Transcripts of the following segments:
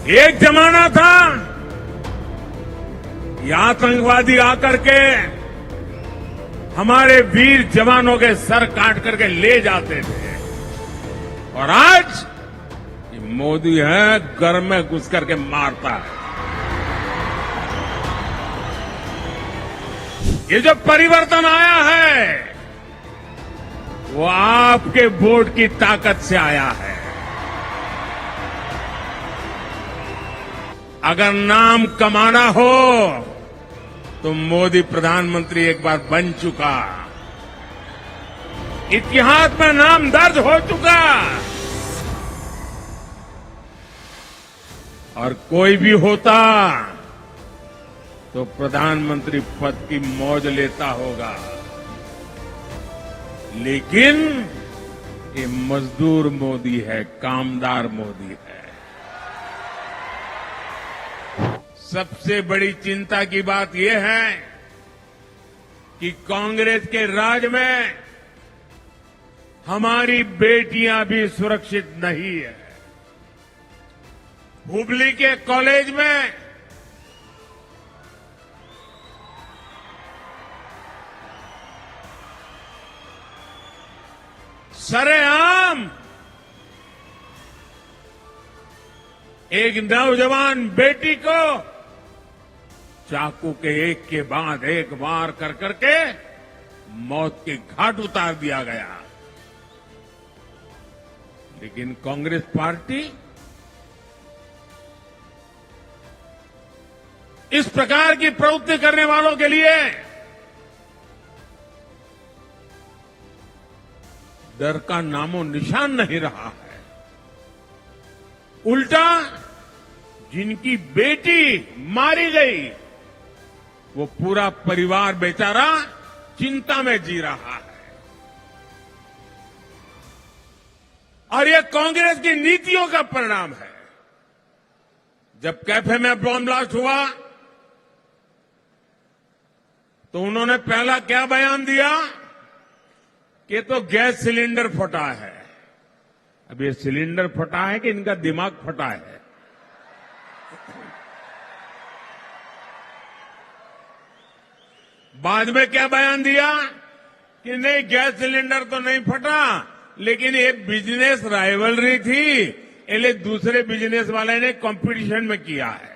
एक जमाना था ये आतंकवादी आकर के हमारे वीर जवानों के सर काट करके ले जाते थे, और आज ये मोदी है घर में घुस करके मारता है। ये जो परिवर्तन आया है वो आपके वोट की ताकत से आया है। अगर नाम कमाना हो तो मोदी प्रधानमंत्री एक बार बन चुका, इतिहास में नाम दर्ज हो चुका, और कोई भी होता तो प्रधानमंत्री पद की मौज लेता होगा, लेकिन ये मजदूर मोदी है, कामदार मोदी है। सबसे बड़ी चिंता की बात यह है कि कांग्रेस के राज में हमारी बेटियां भी सुरक्षित नहीं है। हुबली के कॉलेज में सरेआम एक नौजवान बेटी को चाकू के एक के बाद एक वार कर करके मौत के घाट उतार दिया गया। लेकिन कांग्रेस पार्टी इस प्रकार की प्रवृत्ति करने वालों के लिए डर का नामो निशान नहीं रहा है। उल्टा जिनकी बेटी मारी गई वो पूरा परिवार बेचारा चिंता में जी रहा है। और ये कांग्रेस की नीतियों का परिणाम है। जब कैफे में बॉम्ब ब्लास्ट हुआ तो उन्होंने पहला क्या बयान दिया कि तो गैस सिलेंडर फटा है। अब ये सिलेंडर फटा है कि इनका दिमाग फटा है? बाद में क्या बयान दिया कि नहीं, गैस सिलेंडर तो नहीं फटा, लेकिन ये बिजनेस राइवलरी थी, इसलिए दूसरे बिजनेस वाले ने कंपटीशन में किया है।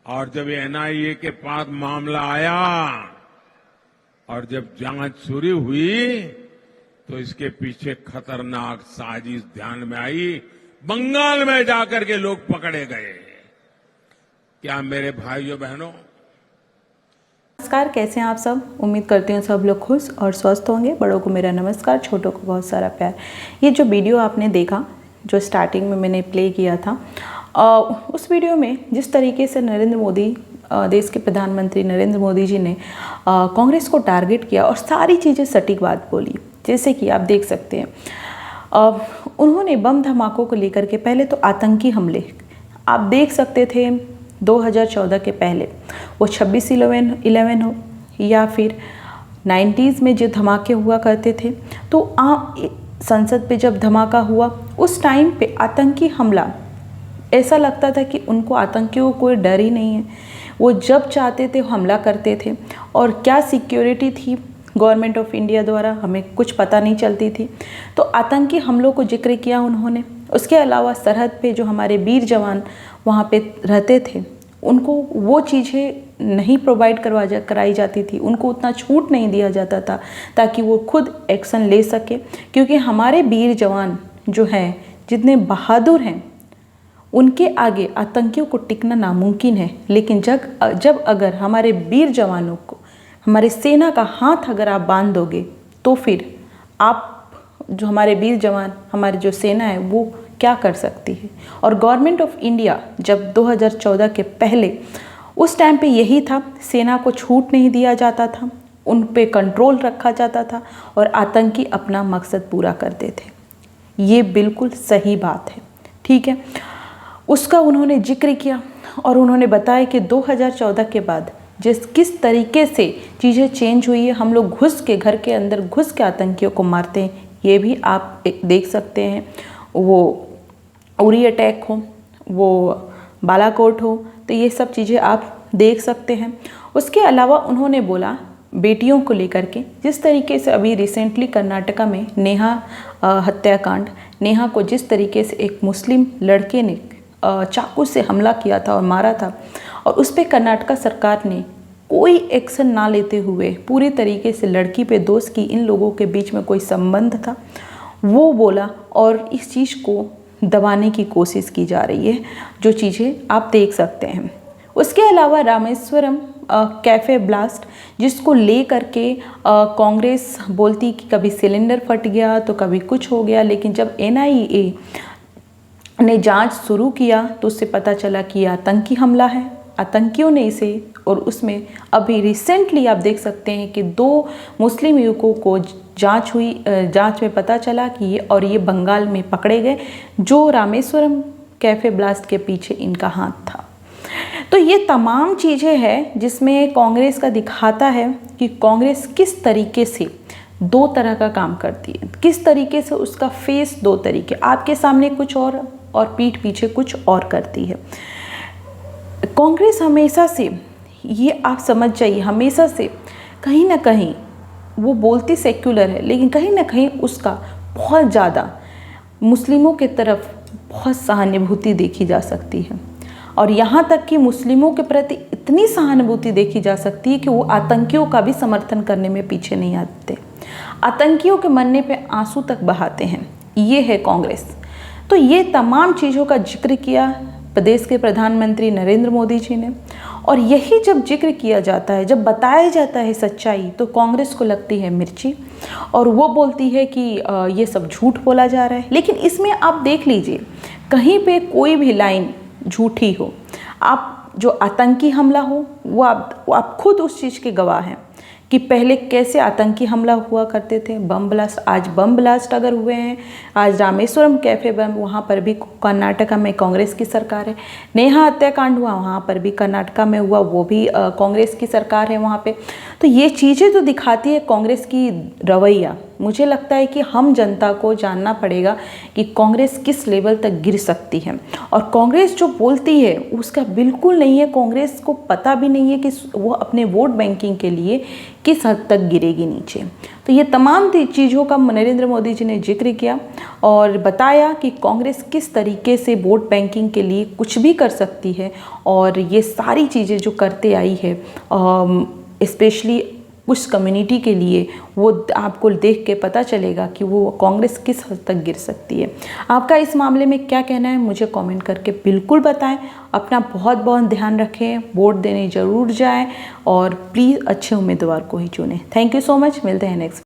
और जब एनआईए के पास मामला आया और जब जांच शुरू हुई तो इसके पीछे खतरनाक साजिश ध्यान में आई। बंगाल में जाकर के लोग पकड़े गए। क्या मेरे भाइयों बहनों, नमस्कार, कैसे हैं आप सब? उम्मीद करती हूँ सब लोग खुश और स्वस्थ होंगे। बड़ों को मेरा नमस्कार, छोटों को बहुत सारा प्यार। ये जो वीडियो आपने देखा, जो स्टार्टिंग में मैंने प्ले किया था, उस वीडियो में जिस तरीके से नरेंद्र मोदी, देश के प्रधानमंत्री नरेंद्र मोदी जी ने कांग्रेस को टारगेट किया और सारी चीज़ें सटीक बात बोली। जैसे कि आप देख सकते हैं, उन्होंने बम धमाकों को लेकर के पहले तो आतंकी हमले आप देख सकते थे 2014 के पहले, वो 26/11 हो या फिर 90s में जो धमाके हुआ करते थे, तो संसद पे जब धमाका हुआ उस टाइम पे आतंकी हमला, ऐसा लगता था कि उनको आतंकियों को कोई डर ही नहीं है। वो जब चाहते थे हमला करते थे, और क्या सिक्योरिटी थी गवर्नमेंट ऑफ इंडिया द्वारा हमें कुछ पता नहीं चलती थी। तो आतंकी हमलों को जिक्र किया उन्होंने। उसके अलावा सरहद पे जो हमारे वीर जवान वहाँ पे रहते थे, उनको वो चीज़ें नहीं प्रोवाइड कराई जाती थी, उनको उतना छूट नहीं दिया जाता था ताकि वो खुद एक्शन ले सके। क्योंकि हमारे वीर जवान जो हैं, जितने बहादुर हैं, उनके आगे आतंकियों को टिकना नामुमकिन है। लेकिन जब अगर हमारे वीर जवानों को, हमारे सेना का हाथ अगर आप बांध दोगे, तो फिर आप जो हमारे वीर जवान, हमारी जो सेना है, वो क्या कर सकती है। और गवर्नमेंट ऑफ इंडिया जब 2014 के पहले, उस टाइम पे यही था, सेना को छूट नहीं दिया जाता था, उन पे कंट्रोल रखा जाता था और आतंकी अपना मकसद पूरा करते थे। ये बिल्कुल सही बात है, ठीक है। उसका उन्होंने जिक्र किया और उन्होंने बताया कि 2014 के बाद किस तरीके से चीज़ें चेंज हुई है। हम लोग घर के अंदर घुस के आतंकियों को मारते हैं, ये भी आप देख सकते हैं। वो उरी अटैक हो, वो बालाकोट हो, तो ये सब चीज़ें आप देख सकते हैं। उसके अलावा उन्होंने बोला बेटियों को लेकर के, जिस तरीके से अभी रिसेंटली कर्नाटका में नेहा हत्याकांड, नेहा को जिस तरीके से एक मुस्लिम लड़के ने चाकू से हमला किया था और मारा था, और उस पर कर्नाटका सरकार ने कोई एक्शन ना लेते हुए पूरी तरीके से लड़की पे दोष की इन लोगों के बीच में कोई संबंध था, वो बोला और इस चीज़ को दबाने की कोशिश की जा रही है, जो चीज़ें आप देख सकते हैं। उसके अलावा रामेश्वरम कैफ़े ब्लास्ट, जिसको ले करके कांग्रेस बोलती कि कभी सिलेंडर फट गया तो कभी कुछ हो गया, लेकिन जब NIA ने जांच शुरू किया तो उससे पता चला कि यह आतंकी हमला है, आतंकियों ने इसे, और उसमें अभी रिसेंटली आप देख सकते हैं कि 2 मुस्लिम युवकों को जांच हुई, जांच में पता चला कि ये बंगाल में पकड़े गए, जो रामेश्वरम कैफ़े ब्लास्ट के पीछे इनका हाथ था। तो ये तमाम चीज़ें हैं जिसमें कांग्रेस का दिखाता है कि कांग्रेस किस तरीके से 2 तरह का काम करती है, किस तरीके से उसका फेस 2 तरीके, आपके सामने कुछ और पीठ पीछे कुछ और करती है। कांग्रेस हमेशा से, ये आप समझ जाइए, हमेशा से कहीं ना कहीं वो बोलती सेक्युलर है, लेकिन कहीं ना कहीं उसका बहुत ज़्यादा मुस्लिमों के तरफ बहुत सहानुभूति देखी जा सकती है, और यहाँ तक कि मुस्लिमों के प्रति इतनी सहानुभूति देखी जा सकती है कि वो आतंकियों का भी समर्थन करने में पीछे नहीं आते, आतंकियों के मरने पे आंसू तक बहाते हैं। ये है कांग्रेस। तो ये तमाम चीज़ों का जिक्र किया प्रदेश के प्रधानमंत्री नरेंद्र मोदी जी ने, और यही जब जिक्र किया जाता है, जब बताया जाता है सच्चाई, तो कांग्रेस को लगती है मिर्ची, और वो बोलती है कि ये सब झूठ बोला जा रहा है। लेकिन इसमें आप देख लीजिए, कहीं पे कोई भी लाइन झूठी हो, आप जो आतंकी हमला हो, वो आप खुद उस चीज़ के गवाह हैं कि पहले कैसे आतंकी हमला हुआ करते थे, बम ब्लास्ट, आज बम ब्लास्ट अगर हुए हैं, आज रामेश्वरम कैफ़े बम, वहाँ पर भी कर्नाटका में कांग्रेस की सरकार है। नेहा हत्याकांड हुआ, वहाँ पर भी कर्नाटका में हुआ, वो भी कांग्रेस की सरकार है वहाँ पे। तो ये चीज़ें तो दिखाती है कांग्रेस की रवैया। मुझे लगता है कि हम जनता को जानना पड़ेगा कि कांग्रेस किस लेवल तक गिर सकती है, और कांग्रेस जो बोलती है उसका बिल्कुल नहीं है, कांग्रेस को पता भी नहीं है कि वो अपने वोट बैंकिंग के लिए किस हद तक गिरेगी नीचे। तो ये तमाम चीज़ों का नरेंद्र मोदी जी ने जिक्र किया और बताया कि कांग्रेस किस तरीके से वोट बैंकिंग के लिए कुछ भी कर सकती है, और ये सारी चीज़ें जो करते आई है स्पेशली उस कम्युनिटी के लिए, वो आपको देख के पता चलेगा कि वो कांग्रेस किस हद तक गिर सकती है। आपका इस मामले में क्या कहना है, मुझे कमेंट करके बिल्कुल बताएं। अपना बहुत बहुत ध्यान रखें, वोट देने ज़रूर जाएं, और प्लीज़ अच्छे उम्मीदवार को ही चुनें। थैंक यू सो मच, मिलते हैं नेक्स्ट।